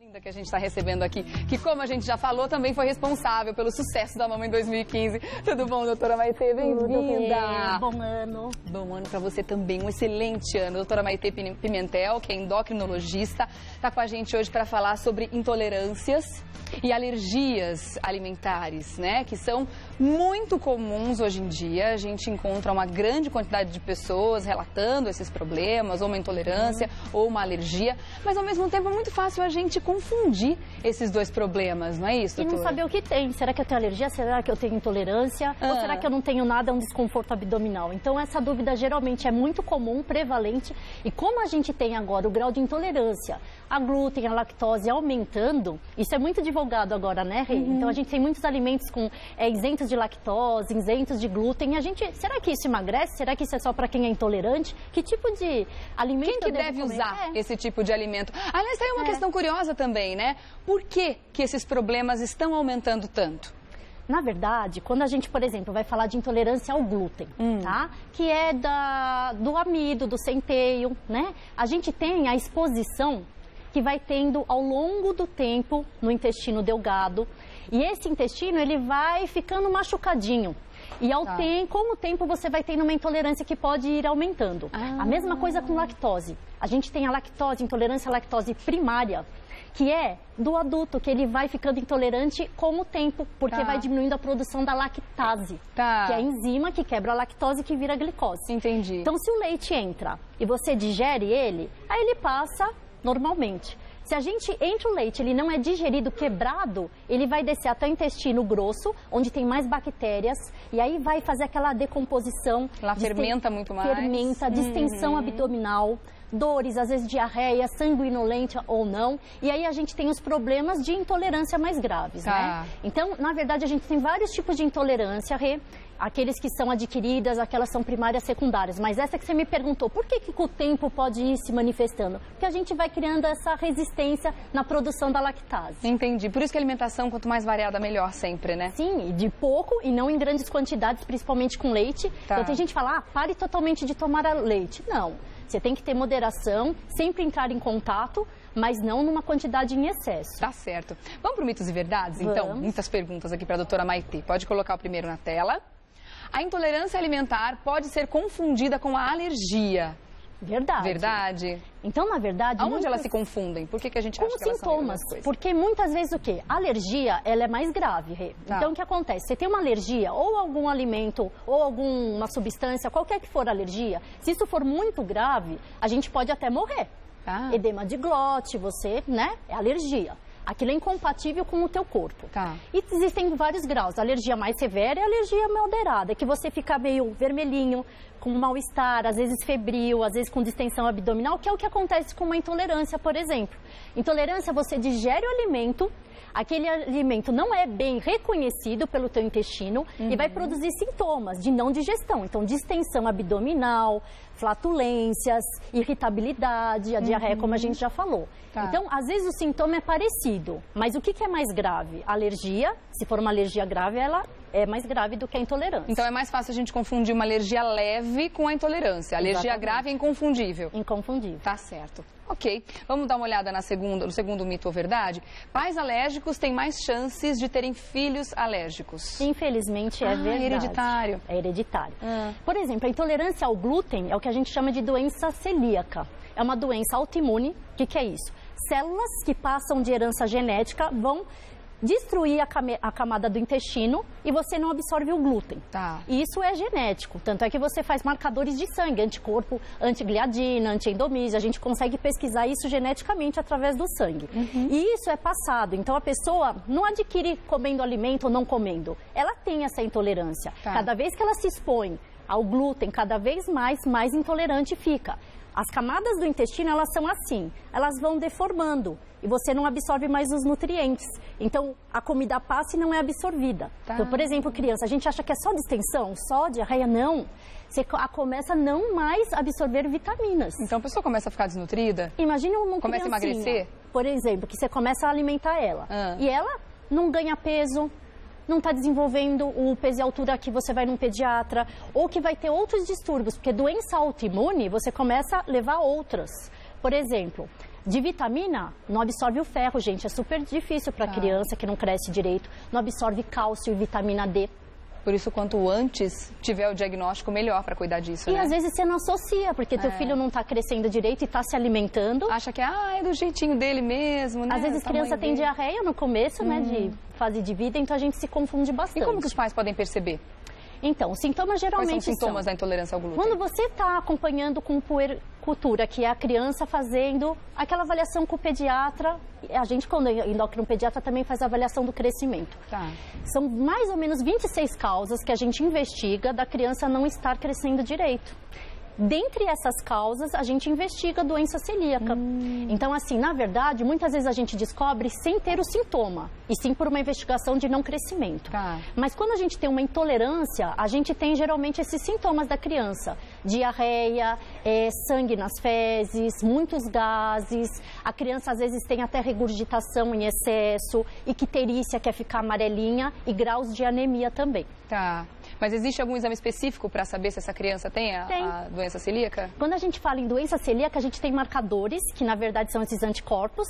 Linda que a gente está recebendo aqui, que como a gente já falou, também foi responsável pelo sucesso da Mama em 2015. Tudo bom, doutora Maitê? Bem-vinda! Bom ano! Bom ano para você também, um excelente ano. Doutora Maitê Pimentel, que é endocrinologista, está com a gente hoje para falar sobre intolerâncias e alergias alimentares, né? Que são muito comuns hoje em dia. A gente encontra uma grande quantidade de pessoas relatando esses problemas, ou uma intolerância, ou uma alergia, mas ao mesmo tempo é muito fácil a gente confundir esses dois problemas, não é isso, doutora? E não saber o que tem. Será que eu tenho alergia? Será que eu tenho intolerância? Ou será que eu não tenho nada, é um desconforto abdominal? Então essa dúvida geralmente é muito comum, prevalente. E como a gente tem agora o grau de intolerância a glúten, a lactose aumentando, isso é muito divulgado agora, né, Rê? Então a gente tem muitos alimentos com isentos de lactose, isentos de glúten. E a gente, será que isso emagrece? Será que isso é só para quem é intolerante? Que tipo de alimento quem que deve usar esse tipo de alimento? Aliás, tem uma questão curiosa também, né? Por que esses problemas estão aumentando tanto? Na verdade, quando a gente, por exemplo, vai falar de intolerância ao glúten, tá? Que é do amido, do centeio, né? A gente tem a exposição que vai tendo ao longo do tempo no intestino delgado. E esse intestino, ele vai ficando machucadinho. E com o tempo você vai tendo uma intolerância que pode ir aumentando. A mesma coisa com lactose. A gente tem a lactose, intolerância à lactose primária, que é do adulto, que ele vai ficando intolerante com o tempo, porque vai diminuindo a produção da lactase, que é a enzima que quebra a lactose e que vira glicose. Entendi. Então, se o leite entra e você digere ele, aí ele passa normalmente. Se a gente entra o leite, ele não é digerido, quebrado, ele vai descer até o intestino grosso, onde tem mais bactérias, e aí vai fazer aquela decomposição. Ela fermenta muito mais. Fermenta, distensão abdominal, dores, às vezes diarreia, sanguinolenta ou não. E aí a gente tem os problemas de intolerância mais graves, né? Então, na verdade, a gente tem vários tipos de intolerância, Rê. Aqueles que são adquiridas, aquelas são primárias, secundárias. Mas essa que você me perguntou, por que com o tempo pode ir se manifestando? Porque a gente vai criando essa resistência na produção da lactase. Entendi. Por isso que a alimentação, quanto mais variada, melhor sempre, né? Sim, e de pouco e não em grandes quantidades, principalmente com leite. Então tem gente que fala, pare totalmente de tomar leite. Não, você tem que ter moderação, sempre entrar em contato, mas não numa quantidade em excesso. Tá certo. Vamos para o mitos e verdades, então? Muitas perguntas aqui para a doutora Maitê. Pode colocar o primeiro na tela. A intolerância alimentar pode ser confundida com a alergia. Verdade. Verdade? Então, na verdade... Aonde elas se confundem? Por que a gente acha que elas são a mesma coisa? Porque muitas vezes o quê? A alergia, ela é mais grave, Rê. Então, o que acontece? Você tem uma alergia, ou algum alimento, ou alguma substância, qualquer que for a alergia, se isso for muito grave, a gente pode até morrer. Edema de glote, você, né? É alergia. Aquilo é incompatível com o teu corpo. E existem vários graus. A alergia mais severa é a alergia moderada, que você fica meio vermelhinho, com mal-estar, às vezes febril, às vezes com distensão abdominal, que é o que acontece com uma intolerância, por exemplo. Intolerância, você digere o alimento, aquele alimento não é bem reconhecido pelo teu intestino e vai produzir sintomas de não digestão. Então, distensão abdominal, flatulências, irritabilidade, a diarreia, como a gente já falou. Então, às vezes o sintoma é parecido, mas o que é mais grave? A alergia, se for uma alergia grave, ela é mais grave do que a intolerância. Então, é mais fácil a gente confundir uma alergia leve com a intolerância. A alergia grave é inconfundível. Inconfundível. Tá certo. Ok. Vamos dar uma olhada no segundo mito ou verdade? Pais alérgicos têm mais chances de terem filhos alérgicos. Infelizmente, é verdade. É hereditário. É hereditário. Por exemplo, a intolerância ao glúten é o que a gente chama de doença celíaca. É uma doença autoimune. O que é isso? Células que passam de herança genética vão destruir a camada do intestino e você não absorve o glúten. E isso é genético, tanto é que você faz marcadores de sangue, anticorpo, antigliadina, antiendomíase, a gente consegue pesquisar isso geneticamente através do sangue. E isso é passado, então a pessoa não adquire comendo alimento ou não comendo, ela tem essa intolerância. Cada vez que ela se expõe ao glúten, cada vez mais intolerante fica. As camadas do intestino, elas são assim, elas vão deformando e você não absorve mais os nutrientes. Então, a comida passa e não é absorvida. Então, por exemplo, criança, a gente acha que é só distensão, só diarreia, não. Você começa a não mais absorver vitaminas. Então, a pessoa começa a ficar desnutrida? Imagina uma começa a emagrecer? Por exemplo, que você começa a alimentar ela. E ela não ganha peso, não está desenvolvendo o peso e altura que você vai num pediatra, ou que vai ter outros distúrbios, porque doença autoimune você começa a levar outras. Por exemplo, De vitamina, não absorve o ferro, gente. É super difícil para criança que não cresce direito. Não absorve cálcio e vitamina D. Por isso, quanto antes tiver o diagnóstico, melhor para cuidar disso, E né? às vezes você não associa, porque teu filho não está crescendo direito e está se alimentando. Acha que é do jeitinho dele mesmo, né? Às vezes criança tem diarreia no começo, né, de fase de vida, então a gente se confunde bastante. E como que os pais podem perceber? Então, os sintomas geralmente Quais são os sintomas da intolerância ao glúten? Quando você está acompanhando com puericultura, que é a criança fazendo aquela avaliação com o pediatra, a gente, quando é endocrinopediatra, também faz a avaliação do crescimento. Tá. São mais ou menos 26 causas que a gente investiga da criança não estar crescendo direito. Dentre essas causas, a gente investiga a doença celíaca. Então, assim, na verdade, muitas vezes a gente descobre sem ter o sintoma, e sim por uma investigação de não crescimento. Tá. Mas quando a gente tem uma intolerância, a gente tem geralmente esses sintomas da criança. Diarreia, sangue nas fezes, muitos gases. A criança às vezes tem até regurgitação em excesso, icterícia, que é ficar amarelinha, e graus de anemia também. Tá. Mas existe algum exame específico para saber se essa criança tem a doença celíaca? Quando a gente fala em doença celíaca, a gente tem marcadores, que na verdade são esses anticorpos,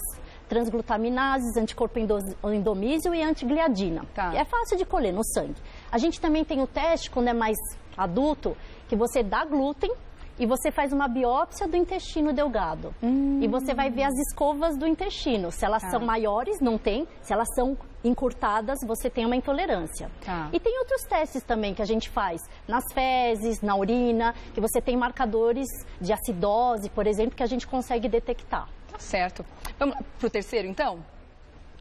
transglutaminases, anticorpo endomísio e antigliadina. Tá. É fácil de colher no sangue. A gente também tem o teste, quando é mais adulto, que você dá glúten e você faz uma biópsia do intestino delgado. E você vai ver as escovas do intestino. Se elas são maiores, não tem. Se elas são encurtadas, você tem uma intolerância. Tá. E tem outros testes também que a gente faz nas fezes, na urina, que você tem marcadores de acidose, por exemplo, que a gente consegue detectar. Tá certo. Vamos para o terceiro, então?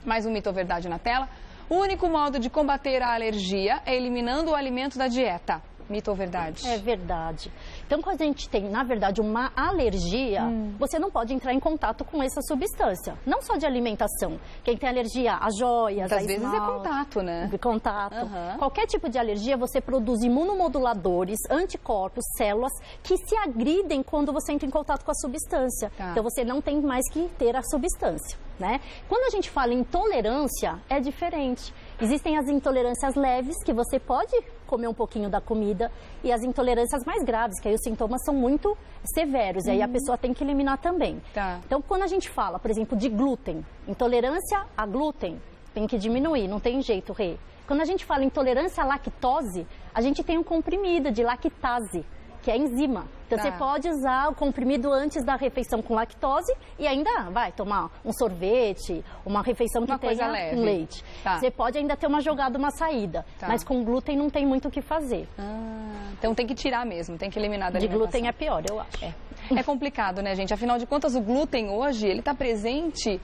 Mais um mito ou verdade na tela. O único modo de combater a alergia é eliminando o alimento da dieta. Mito ou verdade? É verdade. Então, quando a gente tem, na verdade, uma alergia, você não pode entrar em contato com essa substância. Não só de alimentação. Quem tem alergia a joias, Muitas a vezes esmalte, é contato, né? De contato. Qualquer tipo de alergia, você produz imunomoduladores, anticorpos, células, que se agridem quando você entra em contato com a substância. Tá. Então, você não tem mais que ter a substância, né? Quando a gente fala em intolerância, é diferente. Existem as intolerâncias leves, que você pode comer um pouquinho da comida, e as intolerâncias mais graves, que aí os sintomas são muito severos, e aí a pessoa tem que eliminar também. Tá. Então, quando a gente fala, por exemplo, de glúten, intolerância a glúten, tem que diminuir, não tem jeito, Rê. Quando a gente fala intolerância à lactose, a gente tem um comprimido de lactase, que é enzima. Então, Tá. você pode usar o comprimido antes da refeição com lactose e ainda vai tomar um sorvete, uma refeição que Uma coisa tenha leve. com leite. Tá. Você pode ainda ter uma jogada, uma saída, Tá. mas com glúten não tem muito o que fazer. Então tem que tirar mesmo, tem que eliminar da De alimentação. glúten é pior, eu acho. É complicado, né, gente? Afinal de contas, o glúten hoje, ele está presente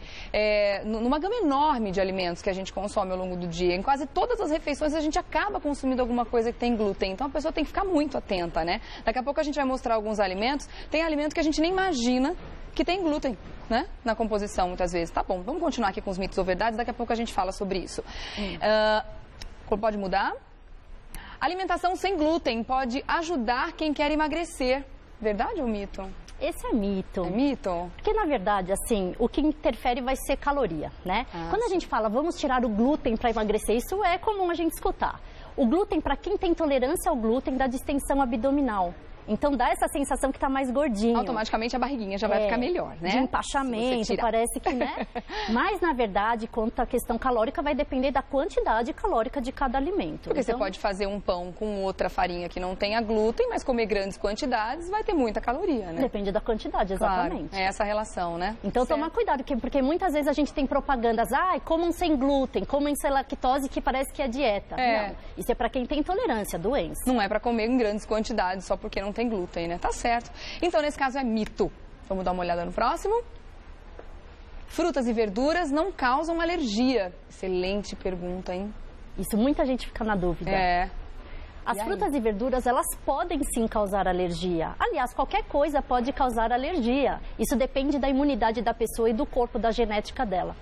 numa gama enorme de alimentos que a gente consome ao longo do dia. Em quase todas as refeições, a gente acaba consumindo alguma coisa que tem glúten. Então, a pessoa tem que ficar muito atenta, né? Daqui a pouco a gente vai mostrar alguns alimentos. Tem alimento que a gente nem imagina que tem glúten, né? Na composição, muitas vezes. Tá bom, vamos continuar aqui com os mitos ou verdades. Daqui a pouco a gente fala sobre isso. Pode mudar? Alimentação sem glúten pode ajudar quem quer emagrecer. Verdade ou mito? Esse é mito. É mito? Porque, na verdade, assim, o que interfere vai ser caloria, né? Quando a gente fala, vamos tirar o glúten para emagrecer, isso é comum a gente escutar. O glúten, para quem tem intolerância ao glúten, dá distensão abdominal. Então, dá essa sensação que está mais gordinho. Automaticamente a barriguinha já vai ficar melhor, né? De empachamento, parece que, né? Mas, na verdade, quanto à questão calórica, vai depender da quantidade calórica de cada alimento. Porque você pode fazer um pão com outra farinha que não tenha glúten, mas comer grandes quantidades vai ter muita caloria, né? Depende da quantidade, exatamente. Claro, é essa relação, né? Então, tomar cuidado, porque muitas vezes a gente tem propagandas, comam sem glúten, comam sem lactose, que parece que é dieta. Não, isso é para quem tem intolerância, doença. Não é para comer em grandes quantidades só porque não tem glúten, né? Tá certo. Então, nesse caso, é mito. Vamos dar uma olhada no próximo. Frutas e verduras não causam alergia. Excelente pergunta, hein? Isso, muita gente fica na dúvida. As frutas e verduras, elas podem sim causar alergia. Aliás, qualquer coisa pode causar alergia. Isso depende da imunidade da pessoa e do corpo, da genética dela.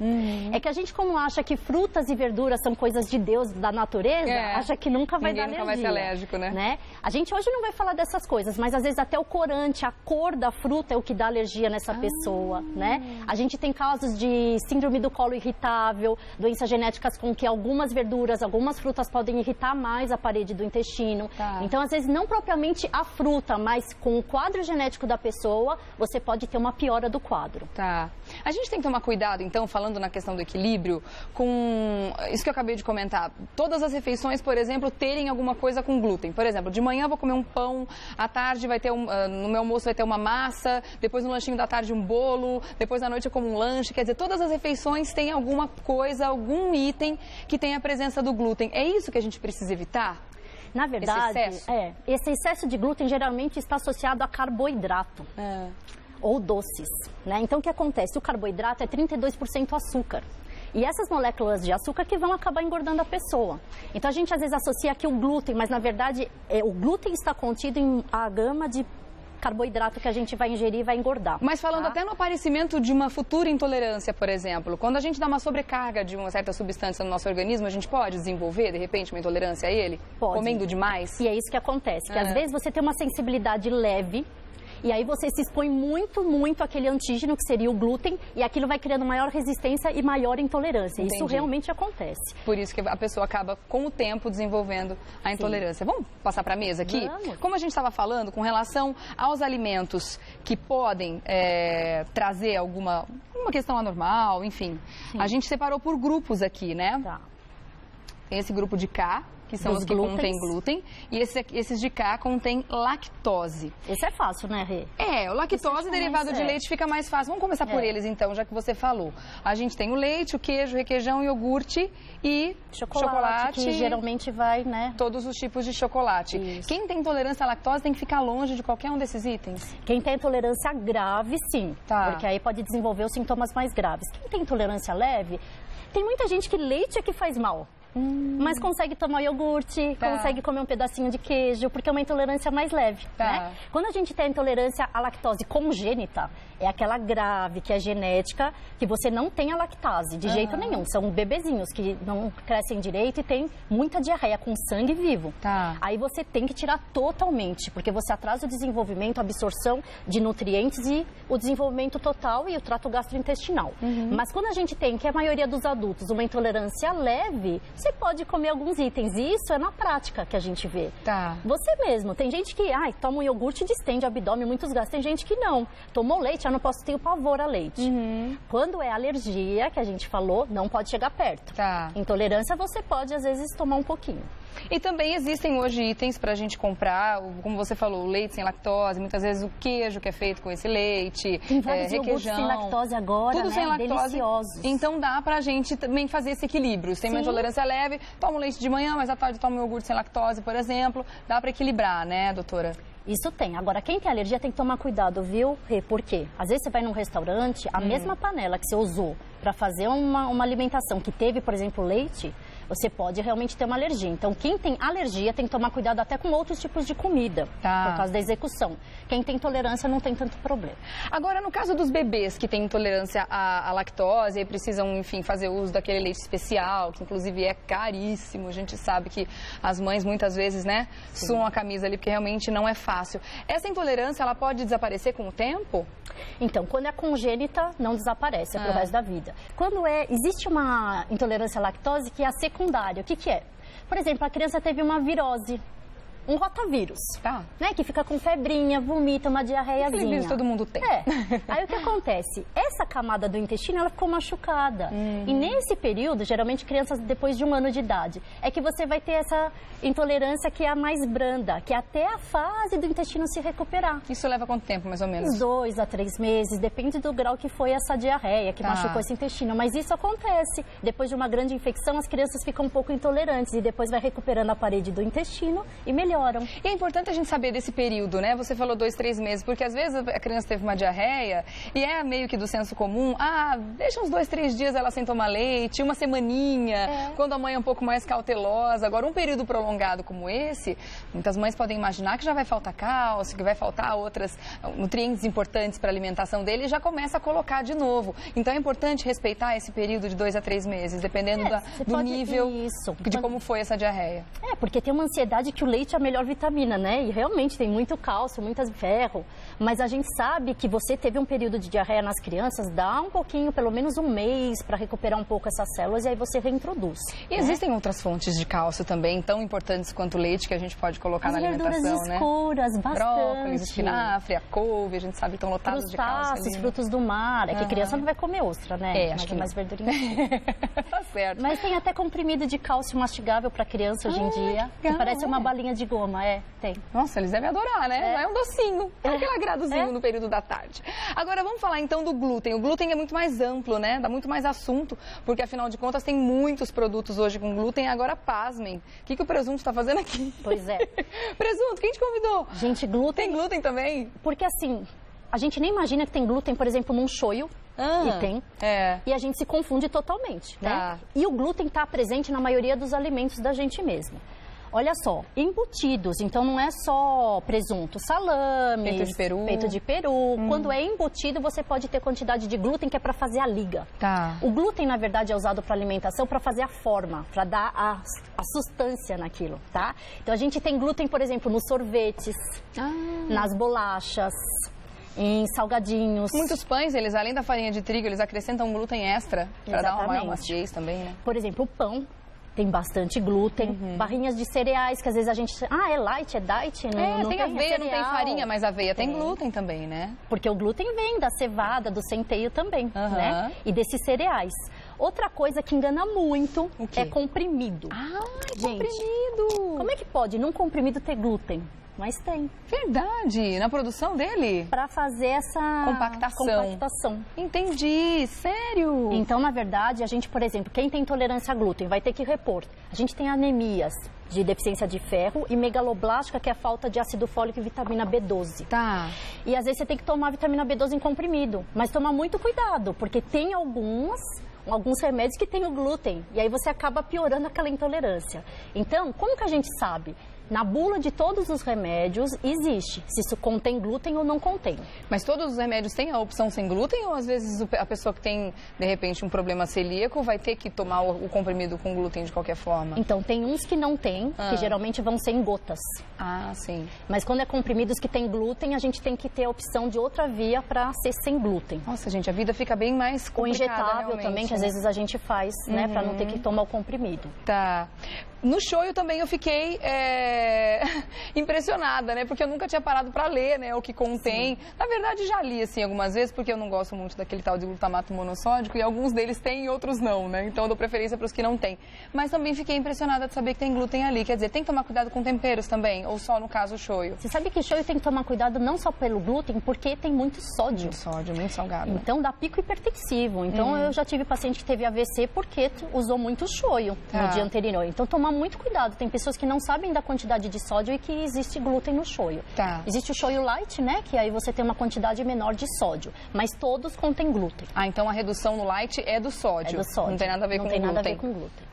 É que a gente, como acha que frutas e verduras são coisas de Deus, da natureza, acha que nunca vai dar alergia. Nunca vai ser alérgico, né? A gente hoje não vai falar dessas coisas, mas às vezes até o corante, a cor da fruta é o que dá alergia nessa pessoa, né? A gente tem casos de síndrome do colo irritável, doenças genéticas com que algumas verduras, algumas frutas podem irritar mais a parede do intestino. intestino. Então, às vezes, não propriamente a fruta, mas com o quadro genético da pessoa, você pode ter uma piora do quadro. Tá. A gente tem que tomar cuidado, então, falando na questão do equilíbrio, com isso que eu acabei de comentar. Todas as refeições, por exemplo, terem alguma coisa com glúten. Por exemplo, de manhã eu vou comer um pão, à tarde vai ter no meu almoço vai ter uma massa, depois no lanchinho da tarde um bolo, depois à noite eu como um lanche. Quer dizer, todas as refeições têm alguma coisa, algum item que tem a presença do glúten. É isso que a gente precisa evitar? Na verdade, esse excesso de glúten geralmente está associado a carboidrato. Ou doces, né? Então, o que acontece? O carboidrato é 32% açúcar. E essas moléculas de açúcar que vão acabar engordando a pessoa. Então, a gente às vezes associa aqui o glúten, mas na verdade, o glúten está contido em a gama de carboidrato que a gente vai ingerir e vai engordar. Mas falando até no aparecimento de uma futura intolerância, por exemplo, quando a gente dá uma sobrecarga de uma certa substância no nosso organismo, a gente pode desenvolver, de repente, uma intolerância a ele? Pode. Comendo demais? E é isso que acontece, que às vezes você tem uma sensibilidade leve, e aí você se expõe muito àquele antígeno, que seria o glúten, e aquilo vai criando maior resistência e maior intolerância. Entendi. Isso realmente acontece. Por isso que a pessoa acaba, com o tempo, desenvolvendo a intolerância. Vamos passar para a mesa aqui? Vamos. Como a gente estava falando, com relação aos alimentos que podem trazer uma questão anormal, enfim. Sim. A gente separou por grupos aqui, né? Tá. Tem esse grupo de K, que são os que contêm glúten, e esses de cá contêm lactose. Esse é fácil, né, Rê? O lactose derivado de leite fica mais fácil. Vamos começar por eles, então, já que você falou. A gente tem o leite, o queijo, o requeijão, iogurte e chocolate. Que geralmente vai, né? Todos os tipos de chocolate. Isso. Quem tem intolerância à lactose tem que ficar longe de qualquer um desses itens? Quem tem intolerância grave, sim. Tá. Porque aí pode desenvolver os sintomas mais graves. Quem tem intolerância leve, tem muita gente que leite é que faz mal. Mas consegue tomar iogurte, consegue comer um pedacinho de queijo, porque é uma intolerância mais leve, né? Quando a gente tem a intolerância à lactose congênita, é aquela grave, que é genética, que você não tem a lactase, de jeito nenhum. São bebezinhos que não crescem direito e tem muita diarreia com sangue vivo. Aí você tem que tirar totalmente, porque você atrasa o desenvolvimento, a absorção de nutrientes e o desenvolvimento total e o trato gastrointestinal. Mas quando a gente tem, que é a maioria dos adultos, uma intolerância leve, você pode comer alguns itens. E isso é na prática que a gente vê. Você mesmo. Tem gente que, toma um iogurte e distende o abdômen, muitos gases. Tem gente que não. Tomou leite, eu não posso ter o pavor a leite. Quando é alergia, que a gente falou, não pode chegar perto. Intolerância, você pode, às vezes, tomar um pouquinho. E também existem hoje itens para a gente comprar, como você falou, o leite sem lactose, muitas vezes o queijo que é feito com esse leite, tem vários requeijão. Sem lactose agora, tudo sem lactose. Deliciosos. Então dá pra gente também fazer esse equilíbrio. Se tem uma intolerância leve, toma o leite de manhã, mas à tarde toma um iogurte sem lactose, por exemplo. Dá para equilibrar, né, doutora? Isso tem. Agora, quem tem alergia tem que tomar cuidado, viu? Por quê? Às vezes você vai num restaurante, a mesma panela que você usou para fazer uma alimentação que teve, por exemplo, leite, você pode realmente ter uma alergia. Então, quem tem alergia tem que tomar cuidado até com outros tipos de comida, por causa da execução. Quem tem intolerância não tem tanto problema. Agora, no caso dos bebês que têm intolerância à lactose e precisam, enfim, fazer uso daquele leite especial, que inclusive é caríssimo, a gente sabe que as mães muitas vezes, né, suam a camisa ali, porque realmente não é fácil. Essa intolerância, ela pode desaparecer com o tempo? Então, quando é congênita, não desaparece, é pro resto da vida. Quando existe uma intolerância à lactose que é a secundária, o que é? Por exemplo, a criança teve uma virose, um rotavírus, né, que fica com febrinha, vomita, uma diarreiazinha. Esse vírus todo mundo tem. Aí o que acontece? Essa camada do intestino, ela ficou machucada. E nesse período, geralmente crianças depois de 1 ano de idade, é que você vai ter essa intolerância que é a mais branda, que é até a fase do intestino se recuperar. Isso leva quanto tempo, mais ou menos? Uns 2 a 3 meses, depende do grau que foi essa diarreia, que machucou esse intestino. Mas isso acontece. Depois de uma grande infecção, as crianças ficam um pouco intolerantes e depois vai recuperando a parede do intestino e melhoram. E é importante a gente saber desse período, né? Você falou 2, 3 meses, porque às vezes a criança teve uma diarreia e é meio que do senso comum, deixa uns 2, 3 dias ela sem tomar leite, uma semaninha, quando a mãe é um pouco mais cautelosa. Agora, um período prolongado como esse, muitas mães podem imaginar que já vai faltar cálcio, que vai faltar outros nutrientes importantes para a alimentação dele e já começa a colocar de novo. Então, é importante respeitar esse período de 2 a 3 meses, dependendo do nível de como foi essa diarreia. Porque tem uma ansiedade que o leite melhor vitamina, né? E realmente tem muito cálcio, muito ferro. Mas a gente sabe que você teve um período de diarreia nas crianças, dá um pouquinho, pelo menos um mês, para recuperar um pouco essas células e aí você reintroduz. E existem outras fontes de cálcio também, tão importantes quanto o leite, que a gente pode colocar na alimentação, né? As verduras escuras, bastante. Brócolis, espinafre, a couve, a gente sabe que estão lotados de cálcio. Crustáceos, frutos do mar. É que criança não vai comer ostra, né? Acho que mais verdurinha. Tá certo. Mas tem até comprimido de cálcio mastigável para criança hoje em dia. Que parece uma balinha de goma, tem. Nossa, eles devem adorar, né? É um docinho, aquele agradozinho no período da tarde. Agora, vamos falar então do glúten. O glúten é muito mais amplo, né? Dá muito mais assunto, porque afinal de contas tem muitos produtos hoje com glúten. Agora, pasmem, o que o presunto está fazendo aqui? Pois é. Presunto, quem te convidou? Gente, glúten... Tem glúten também? Porque assim, a gente nem imagina que tem glúten, por exemplo, num shoyu. E tem. E a gente se confunde totalmente, né? E o glúten está presente na maioria dos alimentos da gente mesmo. Olha só, embutidos, então não é só presunto, salame, peito de peru. Quando é embutido, você pode ter quantidade de glúten que é para fazer a liga. O glúten, na verdade, é usado para alimentação para fazer a forma, para dar a sustância naquilo, tá? Então a gente tem glúten, por exemplo, nos sorvetes, nas bolachas, em salgadinhos. Muitos pães, eles além da farinha de trigo, eles acrescentam glúten extra para dar uma maior maciez também, né? Por exemplo, o pão tem bastante glúten, barrinhas de cereais, que às vezes a gente... é light, é diet, não tem aveia, não tem farinha, mas aveia tem glúten também, né? Porque o glúten vem da cevada, do centeio também, né? E desses cereais. Outra coisa que engana muito é comprimido. Comprimido! Como é que pode num comprimido ter glúten? Mas tem. Verdade, na produção dele? Para fazer essa compactação. Entendi, sério? Então, na verdade, a gente, por exemplo, quem tem intolerância a glúten vai ter que repor. A gente tem anemias de deficiência de ferro e megaloblástica, que é a falta de ácido fólico e vitamina B12. E às vezes você tem que tomar vitamina B12 em comprimido, mas tomar muito cuidado, porque tem alguns remédios que têm o glúten, e aí você acaba piorando aquela intolerância. Então, como que a gente sabe? Na bula de todos os remédios existe se isso contém glúten ou não contém. Mas todos os remédios têm a opção sem glúten ou às vezes a pessoa que tem, de repente, um problema celíaco vai ter que tomar o comprimido com glúten de qualquer forma? Então, tem uns que não tem, que geralmente vão ser em gotas. Sim. Mas quando é comprimidos que tem glúten, a gente tem que ter a opção de outra via para ser sem glúten. Nossa, gente, a vida fica bem mais complicada. Ou injetável também, que às vezes a gente faz, né, para não ter que tomar o comprimido. No shoyu também eu fiquei impressionada, né? Porque eu nunca tinha parado para ler, né? O que contém. Na verdade, já li, assim, algumas vezes, porque eu não gosto muito daquele tal de glutamato monossódico e alguns deles têm e outros não, né? Então eu dou preferência para os que não têm. Mas também fiquei impressionada de saber que tem glúten ali. Quer dizer, tem que tomar cuidado com temperos também? Ou só no caso o shoyu? Você sabe que shoyu tem que tomar cuidado não só pelo glúten, porque tem muito sódio. Muito sódio, muito salgado. Então dá pico hipertensivo. Então eu já tive paciente que teve AVC porque usou muito shoyu no dia anterior. Então tomar muito cuidado. Tem pessoas que não sabem da quantidade de sódio e que existe glúten no shoyu. Existe o shoyu light, né? Que aí você tem uma quantidade menor de sódio. Mas todos contêm glúten. Então a redução no light é do sódio. É do sódio. Não tem nada a ver com glúten. Não tem nada a ver com glúten.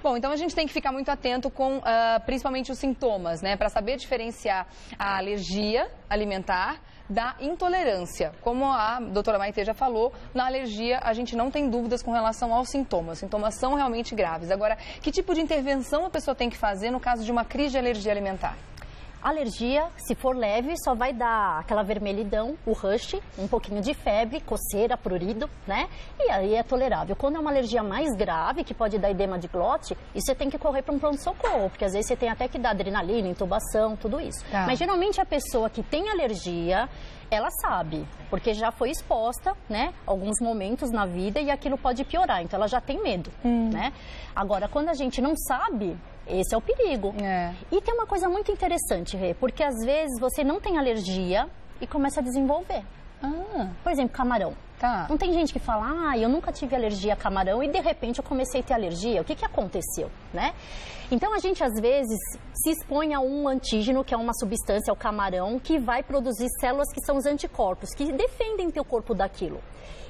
Bom, então a gente tem que ficar muito atento com principalmente os sintomas, né? Para saber diferenciar a alergia alimentar da intolerância. Como a doutora Maitê já falou, na alergia a gente não tem dúvidas com relação aos sintomas. Os sintomas são realmente graves. Agora, que tipo de intervenção a pessoa tem que fazer no caso de uma crise de alergia alimentar? Alergia, se for leve, só vai dar aquela vermelhidão, o rush, um pouquinho de febre, coceira, prurido, né? E aí é tolerável. Quando é uma alergia mais grave, que pode dar edema de glote, isso você tem que correr para um pronto-socorro, porque às vezes você tem até que dar adrenalina, intubação, tudo isso. Mas geralmente a pessoa que tem alergia, ela sabe, porque já foi exposta, né, alguns momentos na vida e aquilo pode piorar, então ela já tem medo, né? Agora, quando a gente não sabe, esse é o perigo. E tem uma coisa muito interessante, Rê, porque às vezes você não tem alergia e começa a desenvolver. Por exemplo, camarão. Não tem gente que fala, eu nunca tive alergia a camarão e de repente eu comecei a ter alergia. O que aconteceu, né? Então a gente às vezes se expõe a um antígeno, que é uma substância, o camarão, que vai produzir células que são os anticorpos, que defendem teu corpo daquilo.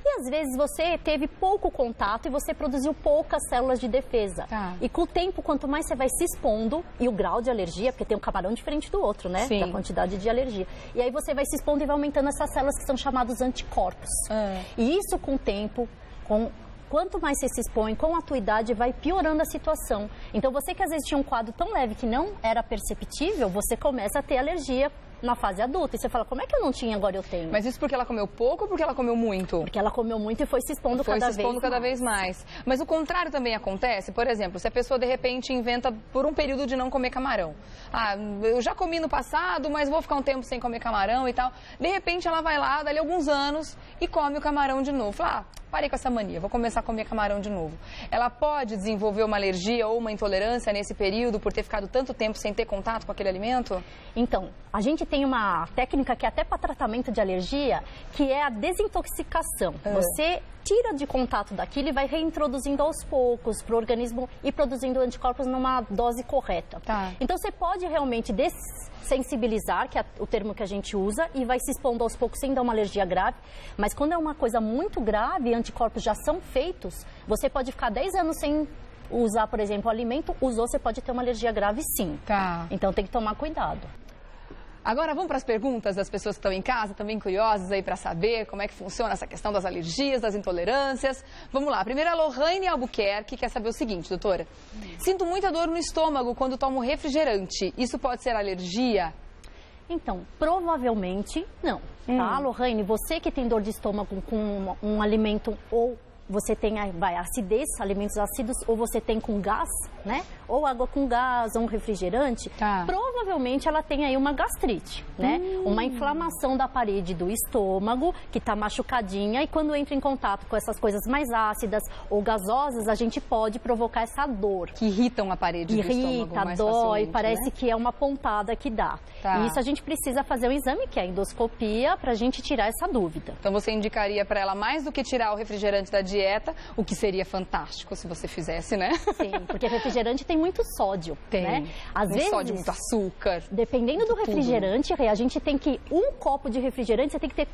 E às vezes você teve pouco contato e você produziu poucas células de defesa. E com o tempo, quanto mais você vai se expondo, e o grau de alergia, porque tem um camarão diferente do outro, né? Da quantidade de alergia. E aí você vai se expondo e vai aumentando essas células que são chamadas anticorpos. E isso com o tempo, com quanto mais você se expõe com a tua idade, vai piorando a situação. Então, você que às vezes tinha um quadro tão leve que não era perceptível, você começa a ter alergia na fase adulta. E você fala, como é que eu não tinha, agora eu tenho? Mas isso porque ela comeu pouco ou porque ela comeu muito? Porque ela comeu muito e foi se expondo cada vez mais. Mas o contrário também acontece? Por exemplo, se a pessoa de repente inventa por um período de não comer camarão. Ah, eu já comi no passado, mas vou ficar um tempo sem comer camarão e tal. De repente ela vai lá, dali alguns anos, e come o camarão de novo. Fala, parei com essa mania, vou começar a comer camarão de novo. Ela pode desenvolver uma alergia ou uma intolerância nesse período por ter ficado tanto tempo sem ter contato com aquele alimento? Então, a gente tem uma técnica que é até para tratamento de alergia, que é a desintoxicação. Você tira de contato daquilo e vai reintroduzindo aos poucos para o organismo e produzindo anticorpos numa dose correta. Tá. Então, você pode realmente sensibilizar, que é o termo que a gente usa, e vai se expondo aos poucos sem dar uma alergia grave. Mas quando é uma coisa muito grave e anticorpos já são feitos, você pode ficar 10 anos sem usar, por exemplo, o alimento, usou, você pode ter uma alergia grave sim. Tá. Então tem que tomar cuidado. Agora vamos para as perguntas das pessoas que estão em casa, também curiosas aí para saber como é que funciona essa questão das alergias, das intolerâncias. Vamos lá, primeiro a Lohane Albuquerque quer saber o seguinte, doutora. Sinto muita dor no estômago quando tomo refrigerante. Isso pode ser alergia? Então, provavelmente não. Tá, Lohane, você que tem dor de estômago com um alimento ou você tem acidez, alimentos ácidos, ou você tem com gás, né? Ou água com gás, ou um refrigerante, provavelmente ela tem aí uma gastrite, né? Uma inflamação da parede do estômago, que está machucadinha, e quando entra em contato com essas coisas mais ácidas ou gasosas, a gente pode provocar essa dor. Que irritam a parede do estômago mais dói, facilmente, parece né? que é uma pontada que dá. E isso a gente precisa fazer um exame, que é a endoscopia, para a gente tirar essa dúvida. Então você indicaria para ela mais do que tirar o refrigerante da dieta, o que seria fantástico se você fizesse, né? Sim, porque refrigerante tem muito sódio, né? Às vezes, sódio, muito açúcar. Dependendo do refrigerante, a gente tem que, um copo de refrigerante, você tem que ter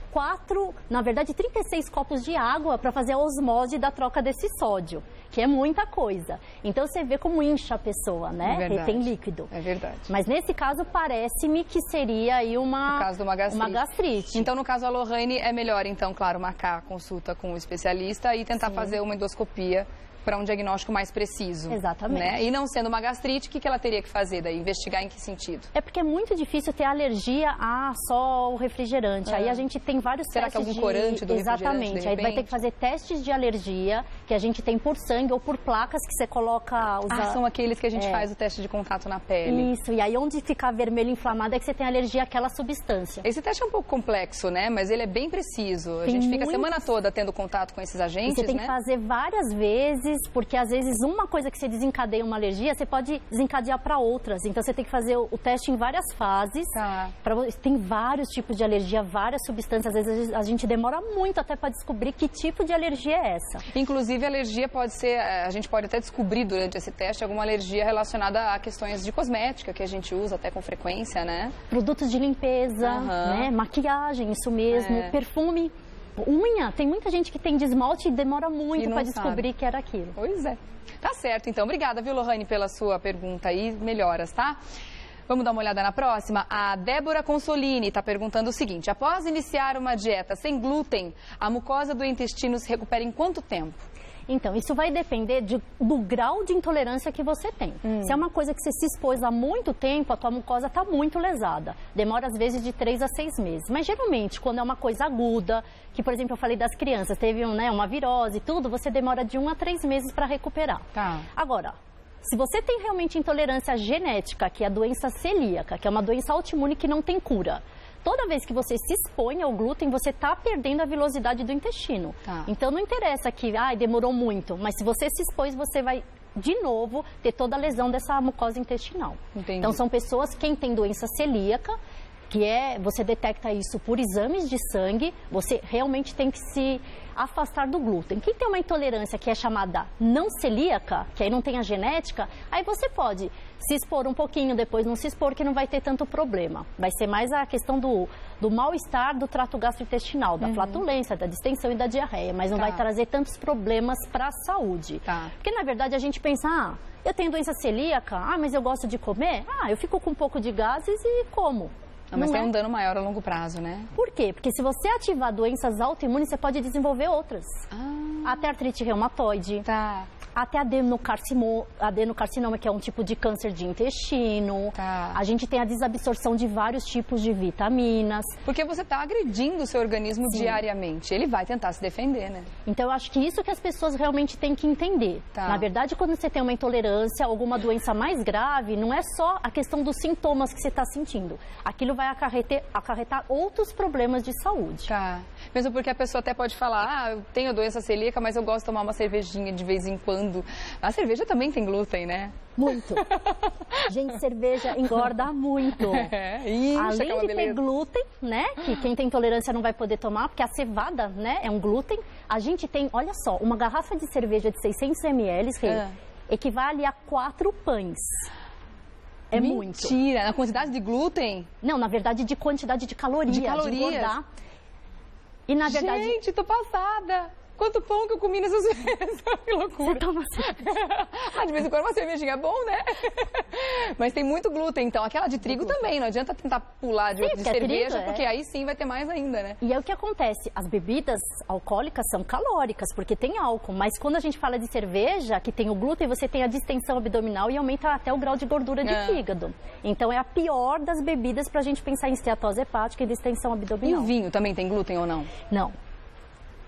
36 copos de água para fazer a osmose da troca desse sódio, que é muita coisa. Então você vê como incha a pessoa, né? É verdade. Retém líquido. É verdade. Mas nesse caso, parece-me que seria aí No caso de uma gastrite. Então, no caso, a Lohane, é melhor, então, claro, marcar a consulta com o especialista e tentar fazer uma endoscopia para um diagnóstico mais preciso. Exatamente. Né? E não sendo uma gastrite, o que ela teria que fazer daí? Investigar em que sentido? É porque é muito difícil ter alergia a só o refrigerante. Aí a gente tem vários testes. Será que algum corante do refrigerante, Exatamente. Aí vai ter que fazer testes de alergia, que a gente tem por sangue ou por placas que você coloca... são aqueles que a gente faz o teste de contato na pele. Isso, e aí onde ficar vermelho inflamado é que você tem alergia àquela substância. Esse teste é um pouco complexo, né? Mas ele é bem preciso. A gente fica a semana toda tendo contato com esses agentes, Você tem que fazer várias vezes, porque às vezes uma coisa que você desencadeia uma alergia, você pode desencadear para outras. Então você tem que fazer o teste em várias fases. Tem vários tipos de alergia, várias substâncias. Às vezes a gente demora muito até para descobrir que tipo de alergia é essa. Inclusive a alergia pode ser, a gente pode até descobrir durante esse teste alguma alergia relacionada a questões de cosmética que a gente usa até com frequência, né? Produtos de limpeza, né? Maquiagem, isso mesmo, perfume. Unha, tem muita gente que tem de esmalte e demora muito para descobrir que era aquilo. Pois é. Tá certo, então. Obrigada, viu, Lohane, pela sua pergunta aí. Melhoras, tá? Vamos dar uma olhada na próxima? A Débora Consolini está perguntando o seguinte. Após iniciar uma dieta sem glúten, a mucosa do intestino se recupera em quanto tempo? Então, isso vai depender do grau de intolerância que você tem. Se é uma coisa que você se expôs há muito tempo, a tua mucosa está muito lesada. Demora, às vezes, de 3 a 6 meses. Mas, geralmente, quando é uma coisa aguda, que, por exemplo, eu falei das crianças, teve uma virose e tudo, você demora de 1 a 3 meses para recuperar. Agora, se você tem realmente intolerância genética, que é a doença celíaca, que é uma doença autoimune que não tem cura, toda vez que você se expõe ao glúten, você está perdendo a vilosidade do intestino. Então, não interessa que demorou muito, mas se você se expôs, você vai, de novo, ter toda a lesão dessa mucosa intestinal. Entendi. Então, são pessoas, quem tem doença celíaca, que você detecta isso por exames de sangue, você realmente tem que se afastar do glúten. Quem tem uma intolerância que é chamada não celíaca, que aí não tem a genética, aí você pode se expor um pouquinho, depois não se expor, que não vai ter tanto problema. Vai ser mais a questão do mal-estar do trato gastrointestinal, da flatulência, da distensão e da diarreia, mas não vai trazer tantos problemas para a saúde. Porque, na verdade, a gente pensa, eu tenho doença celíaca, mas eu gosto de comer, eu fico com um pouco de gases e como. Mas tem um dano maior a longo prazo, né? Por quê? Porque se você ativar doenças autoimunes, você pode desenvolver outras. até artrite reumatoide. Tá. Até adenocarcinoma, que é um tipo de câncer de intestino. Tá. A gente tem a desabsorção de vários tipos de vitaminas. Porque você está agredindo o seu organismo diariamente. Ele vai tentar se defender, né? Então, eu acho que isso que as pessoas realmente têm que entender. Tá. Na verdade, quando você tem uma intolerância, alguma doença mais grave, não é só a questão dos sintomas que você está sentindo. Aquilo vai acarretar outros problemas de saúde. Tá. Mesmo porque a pessoa até pode falar, eu tenho doença celíaca, mas eu gosto de tomar uma cervejinha de vez em quando. A cerveja também tem glúten, né? Muito. Gente, cerveja engorda muito. Além de ter glúten, né? Que quem tem intolerância não vai poder tomar, porque a cevada, né? É um glúten. A gente tem, olha só, uma garrafa de cerveja de 600 ml, equivale a 4 pães. É muito. Mentira! Na quantidade de glúten? Não, na verdade, de quantidade de calorias. De engordar. E na verdade... Gente, tô passada! Quanto pão que eu comi nessas vezes, que loucura. Você toma cerveja. De vez em quando uma cervejinha é bom, né? Mas tem muito glúten, então. Aquela de trigo também, não adianta tentar pular de cerveja, trigo, porque aí sim vai ter mais ainda, né? E é o que acontece, as bebidas alcoólicas são calóricas, porque tem álcool, mas quando a gente fala de cerveja, que tem o glúten, você tem a distensão abdominal e aumenta até o grau de gordura de fígado. Então é a pior das bebidas pra gente pensar em esteatose hepática e distensão abdominal. E o vinho também tem glúten ou não? Não.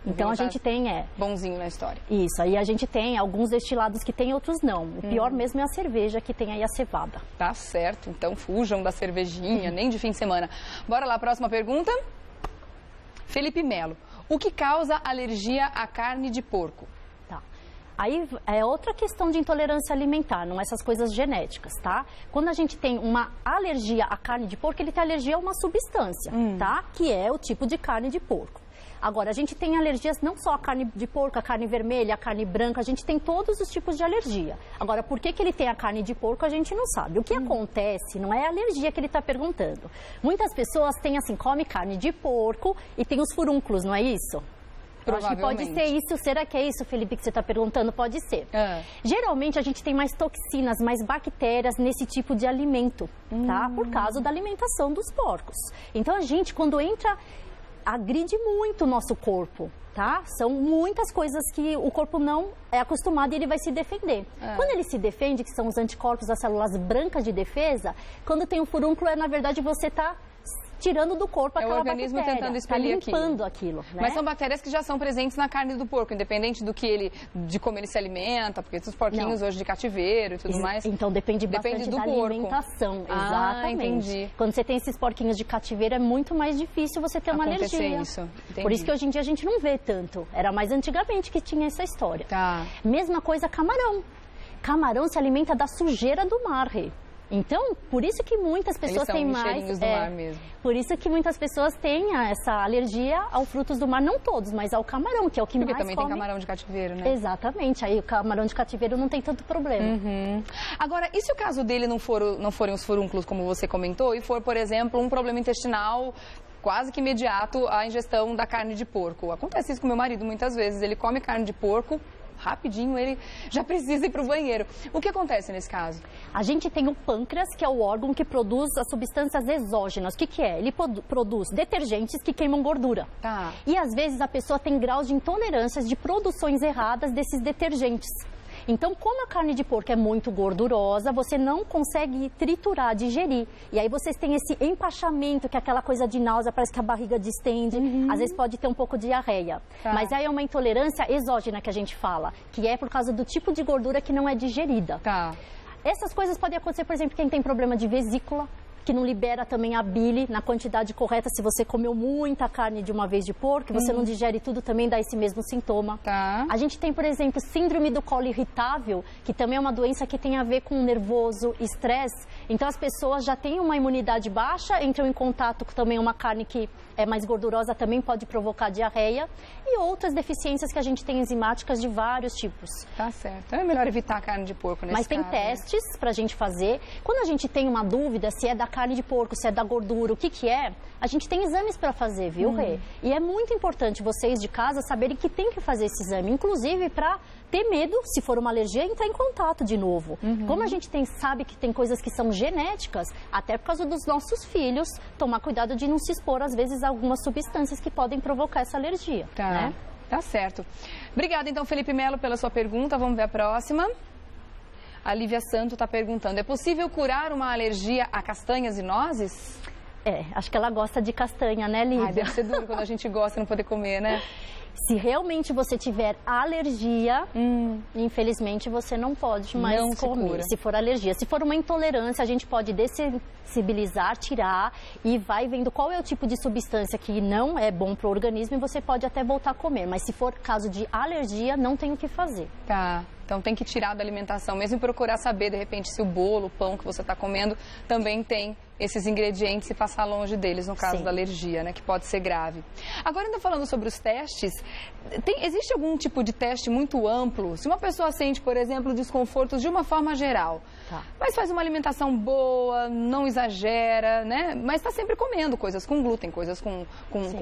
Então a gente tem, bonzinho na história. Isso, aí a gente tem alguns destilados que tem, outros não. O pior mesmo é a cerveja, que tem aí a cevada. Tá certo, então fujam da cervejinha, nem de fim de semana. Bora lá, próxima pergunta. Felipe Melo, o que causa alergia à carne de porco? Tá. Aí é outra questão de intolerância alimentar, não essas coisas genéticas, tá? Quando a gente tem uma alergia à carne de porco, ele tem alergia a uma substância, tá? Que é o tipo de carne de porco. Agora, a gente tem alergias não só à carne de porco, a carne vermelha, a carne branca, a gente tem todos os tipos de alergia. Agora, por que ele tem a carne de porco, a gente não sabe. O que acontece não é a alergia que ele está perguntando. Muitas pessoas têm assim, come carne de porco e tem os furúnculos, não é isso? Eu acho que pode ser isso. Será que é isso, Felipe, que você está perguntando? Pode ser. Geralmente, a gente tem mais toxinas, mais bactérias nesse tipo de alimento, tá? Por causa da alimentação dos porcos. Então, a gente, quando entra... agride muito o nosso corpo, tá? São muitas coisas que o corpo não é acostumado e ele vai se defender. Quando ele se defende, que são os anticorpos, as células brancas de defesa, quando tem um furúnculo, na verdade, você está tirando do corpo aquela bactéria. É o organismo tentando expelir limpando aquilo. Né? Mas são bactérias que já são presentes na carne do porco, independente de como ele se alimenta, porque esses porquinhos hoje de cativeiro e tudo mais. Então depende bastante da alimentação. Exatamente. Entendi. Quando você tem esses porquinhos de cativeiro, é muito mais difícil você ter uma alergia. Isso. Por isso que hoje em dia a gente não vê tanto. Era mais antigamente que tinha essa história. Tá. Mesma coisa camarão. Camarão se alimenta da sujeira do mar, Rê. Então, por isso que muitas pessoas têm mais... do mar mesmo. Por isso que muitas pessoas têm essa alergia aos frutos do mar, não todos, mas ao camarão, que é o que mais come. Porque também tem camarão de cativeiro, né? Exatamente, aí o camarão de cativeiro não tem tanto problema. Agora, e se o caso dele não forem os furúnculos, como você comentou, e for, por exemplo, um problema intestinal quase que imediato à ingestão da carne de porco? Acontece isso com meu marido muitas vezes, ele come carne de porco, rapidinho ele já precisa ir para o banheiro. O que acontece nesse caso? A gente tem o pâncreas, que é o órgão que produz as substâncias exógenas. O que é? Ele produz detergentes que queimam gordura. Tá. E às vezes a pessoa tem graus de intolerâncias de produções erradas desses detergentes. Então, como a carne de porco é muito gordurosa, você não consegue triturar, digerir. E aí vocês têm esse empachamento, que é aquela coisa de náusea, parece que a barriga distende. Às vezes pode ter um pouco de diarreia. Tá. Mas aí é uma intolerância exógena que a gente fala, que é por causa do tipo de gordura que não é digerida. Tá. Essas coisas podem acontecer, por exemplo, quem tem problema de vesícula, que não libera também a bile na quantidade correta. Se você comeu muita carne de uma vez de porco, você não digere tudo, também dá esse mesmo sintoma. Tá. A gente tem, por exemplo, síndrome do colo irritável, que também é uma doença que tem a ver com nervoso, estresse. Então, as pessoas já têm uma imunidade baixa, entram em contato com também uma carne que é mais gordurosa, também pode provocar diarreia. E outras deficiências que a gente tem enzimáticas de vários tipos. Tá certo. Então, é melhor evitar a carne de porco nesse caso. Mas tem testes pra gente fazer. Quando a gente tem uma dúvida se é da carne de porco, se é da gordura, o que é, a gente tem exames para fazer, viu, Rê? E é muito importante vocês de casa saberem que tem que fazer esse exame, inclusive para ter medo, se for uma alergia, entrar em contato de novo. Como a gente sabe que tem coisas que são genéticas, até por causa dos nossos filhos, tomar cuidado de não se expor, às vezes, a algumas substâncias que podem provocar essa alergia, né? Tá certo. Obrigada, então, Felipe Melo, pela sua pergunta. Vamos ver a próxima. A Lívia Santo está perguntando, é possível curar uma alergia a castanhas e nozes? Acho que ela gosta de castanha, né, Lívia? Deve ser duro quando a gente gosta e não poder comer, né? Se realmente você tiver alergia, infelizmente você não pode mais comer, se for alergia. Se for uma intolerância, a gente pode dessensibilizar, tirar e vai vendo qual é o tipo de substância que não é bom para o organismo e você pode até voltar a comer. Mas se for caso de alergia, não tem o que fazer. Tá. Então tem que tirar da alimentação mesmo e procurar saber, de repente, se o bolo, o pão que você está comendo também tem esses ingredientes e passar longe deles, no caso da alergia, né, que pode ser grave. Agora, ainda falando sobre os testes, existe algum tipo de teste muito amplo? Se uma pessoa sente, por exemplo, desconfortos de uma forma geral, mas faz uma alimentação boa, não exagera, né, mas está sempre comendo coisas com glúten, coisas com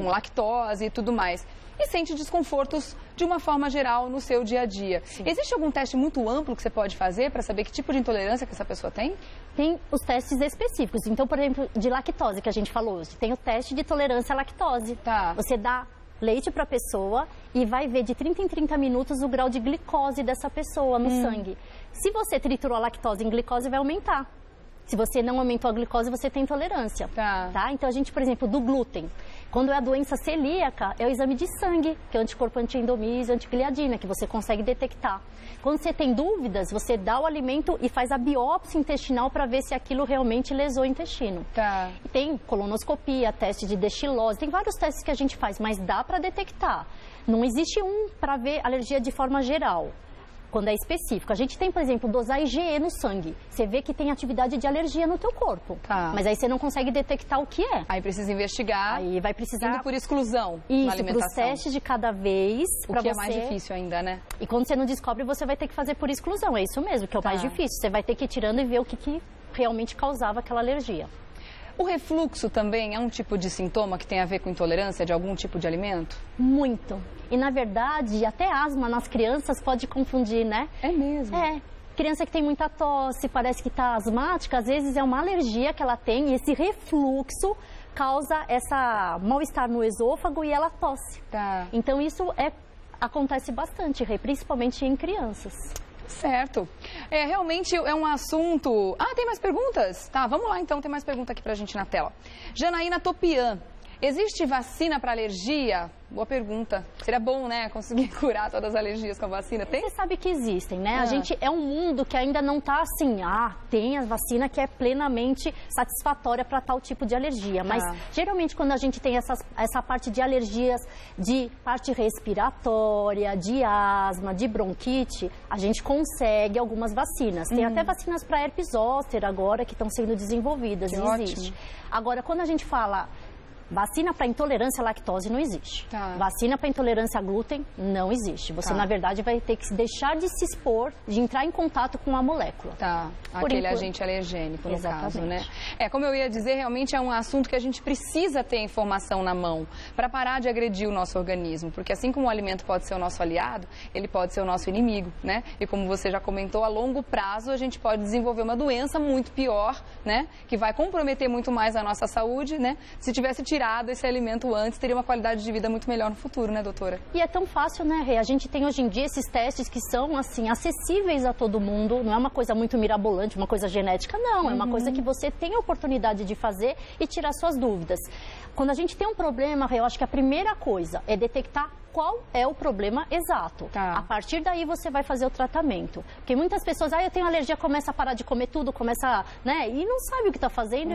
lactose e tudo mais, e sente desconfortos de uma forma geral no seu dia a dia. Existe algum teste muito amplo que você pode fazer para saber que tipo de intolerância que essa pessoa tem? Tem os testes específicos. Então, por exemplo, de lactose, que a gente falou hoje, tem o teste de tolerância à lactose. Você dá leite para a pessoa e vai ver de 30 em 30 minutos o grau de glicose dessa pessoa no sangue. Se você triturou a lactose em glicose, vai aumentar. Se você não aumentou a glicose, você tem intolerância. Então, a gente, por exemplo, do glúten. Quando é a doença celíaca, é o exame de sangue, que é o anticorpo anti-endomíase, antigliadina, que você consegue detectar. Quando você tem dúvidas, você dá o alimento e faz a biópsia intestinal para ver se aquilo realmente lesou o intestino. E tem colonoscopia, teste de destilose, tem vários testes que a gente faz, mas dá para detectar. Não existe um para ver alergia de forma geral. Quando é específico. A gente tem, por exemplo, dosar IgE no sangue. Você vê que tem atividade de alergia no teu corpo. Mas aí você não consegue detectar o que é. Aí precisa investigar. Aí vai precisar... Indo por exclusão na alimentação. Para os testes de cada vez. O que é mais difícil ainda, né? E quando você não descobre, você vai ter que fazer por exclusão. É isso mesmo, que é o mais difícil. Você vai ter que ir tirando e ver o que realmente causava aquela alergia. O refluxo também é um tipo de sintoma que tem a ver com intolerância de algum tipo de alimento? Muito. E, na verdade, até asma nas crianças pode confundir, né? É mesmo? Criança que tem muita tosse, parece que está asmática, às vezes é uma alergia que ela tem e esse refluxo causa essa mal-estar no esôfago e ela tosse. Então, isso acontece bastante, principalmente em crianças. Certo. Realmente é um assunto... tem mais perguntas? Vamos lá então, tem mais pergunta aqui pra gente na tela. Janaína Topian, existe vacina para alergia? Boa pergunta. Seria bom, né, conseguir curar todas as alergias com a vacina. Tem? Você sabe que existem, né? A gente é um mundo que ainda não está assim, tem a vacina que é plenamente satisfatória para tal tipo de alergia. Mas, geralmente, quando a gente tem essa parte de alergias de parte respiratória, de asma, de bronquite, a gente consegue algumas vacinas. Tem até vacinas para herpes zoster agora que estão sendo desenvolvidas. Existe. Agora, quando a gente fala... Vacina para intolerância à lactose não existe. Vacina para intolerância a glúten não existe. Você, na verdade, vai ter que deixar de se expor, de entrar em contato com a molécula. Aquele agente alergênico, no caso, né? Como eu ia dizer, realmente é um assunto que a gente precisa ter informação na mão para parar de agredir o nosso organismo. Porque assim como o alimento pode ser o nosso aliado, ele pode ser o nosso inimigo, né? E como você já comentou, a longo prazo a gente pode desenvolver uma doença muito pior, né? Que vai comprometer muito mais a nossa saúde, né? Se tivesse tirado esse alimento antes, teria uma qualidade de vida muito melhor no futuro, né, doutora? E é tão fácil, né, Rê? A gente tem hoje em dia esses testes que são, assim, acessíveis a todo mundo. Não é uma coisa muito mirabolante, uma coisa genética, não. É uma coisa que você tem a oportunidade de fazer e tirar suas dúvidas. Quando a gente tem um problema, Rê, eu acho que a primeira coisa é detectar qual é o problema exato. A partir daí você vai fazer o tratamento. Porque muitas pessoas, eu tenho alergia, começa a parar de comer tudo, começa, né, e não sabe o que está fazendo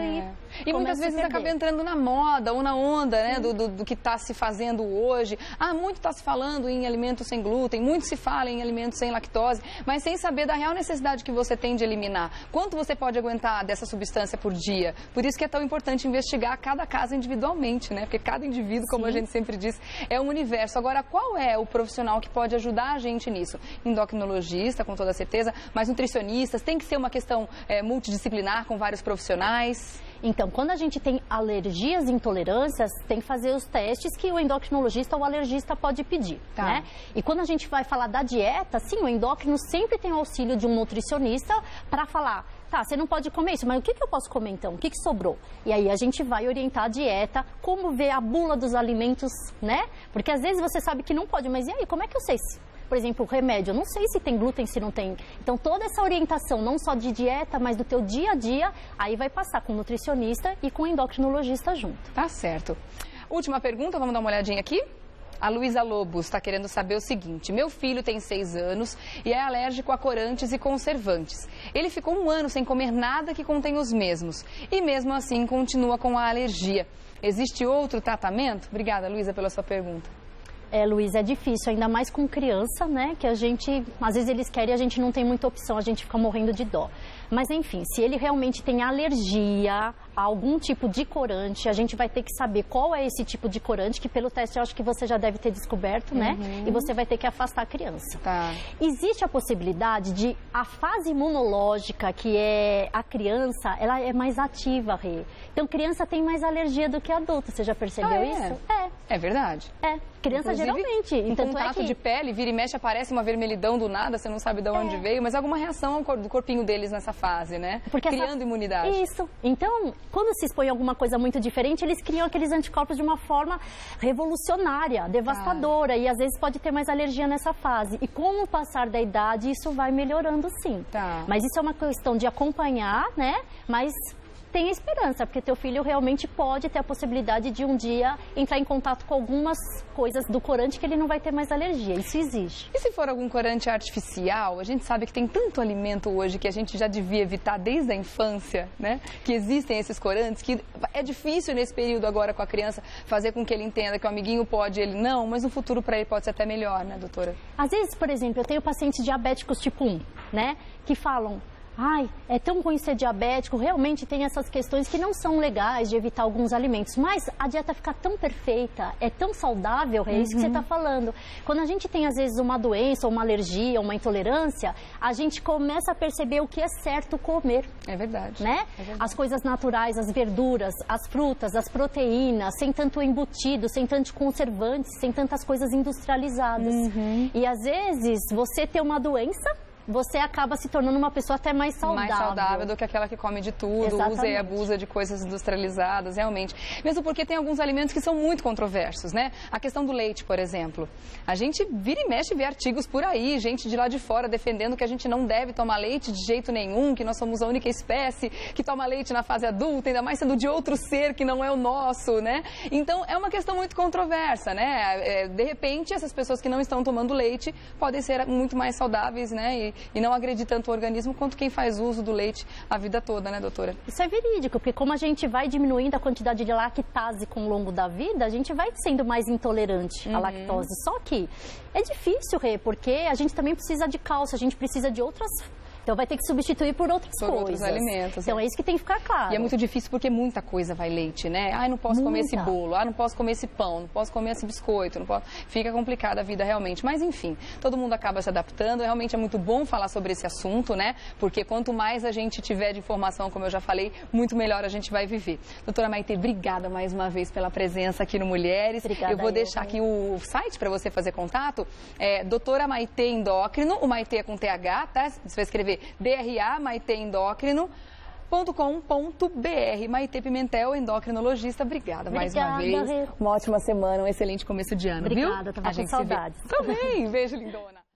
e muitas vezes acaba entrando na moda ou na onda, né, do que está se fazendo hoje. Muito está se falando em alimentos sem glúten, muito se fala em alimentos sem lactose, mas sem saber da real necessidade que você tem de eliminar. Quanto você pode aguentar dessa substância por dia? Por isso que é tão importante investigar cada caso individualmente, né? Porque cada indivíduo, como a gente sempre diz, é um universo. Agora, qual é o profissional que pode ajudar a gente nisso? Endocrinologista, com toda certeza, mas nutricionistas, tem que ser uma questão multidisciplinar com vários profissionais? Então, quando a gente tem alergias e intolerâncias, tem que fazer os testes que o endocrinologista ou o alergista pode pedir, né? E quando a gente vai falar da dieta, sim, o endócrino sempre tem o auxílio de um nutricionista para falar, tá, você não pode comer isso, mas o que eu posso comer então? O que sobrou? E aí a gente vai orientar a dieta, como ver a bula dos alimentos, né? Porque às vezes você sabe que não pode, mas e aí, como é que eu sei se... Por exemplo, o remédio, eu não sei se tem glúten, se não tem. Então, toda essa orientação, não só de dieta, mas do teu dia a dia, aí vai passar com o nutricionista e com o endocrinologista junto. Tá certo. Última pergunta, vamos dar uma olhadinha aqui? A Luísa Lobos está querendo saber o seguinte: meu filho tem 6 anos e é alérgico a corantes e conservantes. Ele ficou 1 ano sem comer nada que contém os mesmos e mesmo assim continua com a alergia. Existe outro tratamento? Obrigada, Luísa, pela sua pergunta. Luiz, é difícil, ainda mais com criança, né? Que a gente, às vezes eles querem e a gente não tem muita opção, a gente fica morrendo de dó. Mas enfim, se ele realmente tem alergia a algum tipo de corante, a gente vai ter que saber qual é esse tipo de corante, que pelo teste eu acho que você já deve ter descoberto, né? E você vai ter que afastar a criança. Tá. Existe a possibilidade de a fase imunológica, que é a criança, ela é mais ativa, Rê. Então criança tem mais alergia do que adulto, você já percebeu isso? É verdade. Criança geralmente. Então, contato de pele, vira e mexe, aparece uma vermelhidão do nada, você não sabe de onde veio, mas alguma reação do corpinho deles nessa fase, né? Porque criando imunidade. Isso. Então, quando se expõe a alguma coisa muito diferente, eles criam aqueles anticorpos de uma forma revolucionária, devastadora, e às vezes pode ter mais alergia nessa fase. E com o passar da idade, isso vai melhorando sim. Mas isso é uma questão de acompanhar, né? Mas tem esperança, porque teu filho realmente pode ter a possibilidade de um dia entrar em contato com algumas coisas do corante que ele não vai ter mais alergia. Isso existe. E se for algum corante artificial? A gente sabe que tem tanto alimento hoje que a gente já devia evitar desde a infância, né? Que existem esses corantes, que é difícil nesse período agora com a criança fazer com que ele entenda que o amiguinho pode, ele não, mas no futuro para ele pode ser até melhor, né, doutora? Às vezes, por exemplo, eu tenho pacientes diabéticos tipo 1, né? Que falam: ai, é tão ruim ser diabético, realmente tem essas questões que não são legais de evitar alguns alimentos, mas a dieta fica tão perfeita, é tão saudável, é isso que você está falando. Quando a gente tem, às vezes, uma doença, uma alergia, uma intolerância, a gente começa a perceber o que é certo comer. É verdade. Né? É verdade. As coisas naturais, as verduras, as frutas, as proteínas, sem tanto embutido, sem tantos conservantes, sem tantas coisas industrializadas. E, às vezes, você ter uma doença, você acaba se tornando uma pessoa até mais saudável. Mais saudável do que aquela que come de tudo, usa e abusa de coisas industrializadas, realmente. Mesmo porque tem alguns alimentos que são muito controversos, né? A questão do leite, por exemplo. A gente vira e mexe e vê artigos por aí, gente de lá de fora defendendo que a gente não deve tomar leite de jeito nenhum, que nós somos a única espécie que toma leite na fase adulta, ainda mais sendo de outro ser que não é o nosso, né? Então, é uma questão muito controversa, né? De repente, essas pessoas que não estão tomando leite podem ser muito mais saudáveis, né? E não agredir tanto o organismo quanto quem faz uso do leite a vida toda, né, doutora? Isso é verídico, porque como a gente vai diminuindo a quantidade de lactase com o longo da vida, a gente vai sendo mais intolerante à lactose. Só que é difícil, Rê, porque a gente também precisa de cálcio, a gente precisa de outras... Então vai ter que substituir por outras coisas. Outros alimentos. Então é isso que tem que ficar claro. E é muito difícil porque muita coisa vai leite, né? Ai, não posso comer esse bolo, não posso comer esse pão, não posso comer esse biscoito, não posso... Fica complicada a vida realmente. Mas enfim, todo mundo acaba se adaptando. Realmente é muito bom falar sobre esse assunto, né? Porque quanto mais a gente tiver de informação, como eu já falei, muito melhor a gente vai viver. Doutora Maitê, obrigada mais uma vez pela presença aqui no Mulheres. Obrigada. Eu vou deixar aqui o site para você fazer contato. É Doutora Maitê Endócrino, o Maitê é com TH, tá? Você vai escrever DRA, Maitê Endócrino. .com.br. Maitê Pimentel, endocrinologista, obrigada mais uma vez. Uma ótima semana, um excelente começo de ano, viu? Obrigada, tava com saudades. Também, beijo, lindona.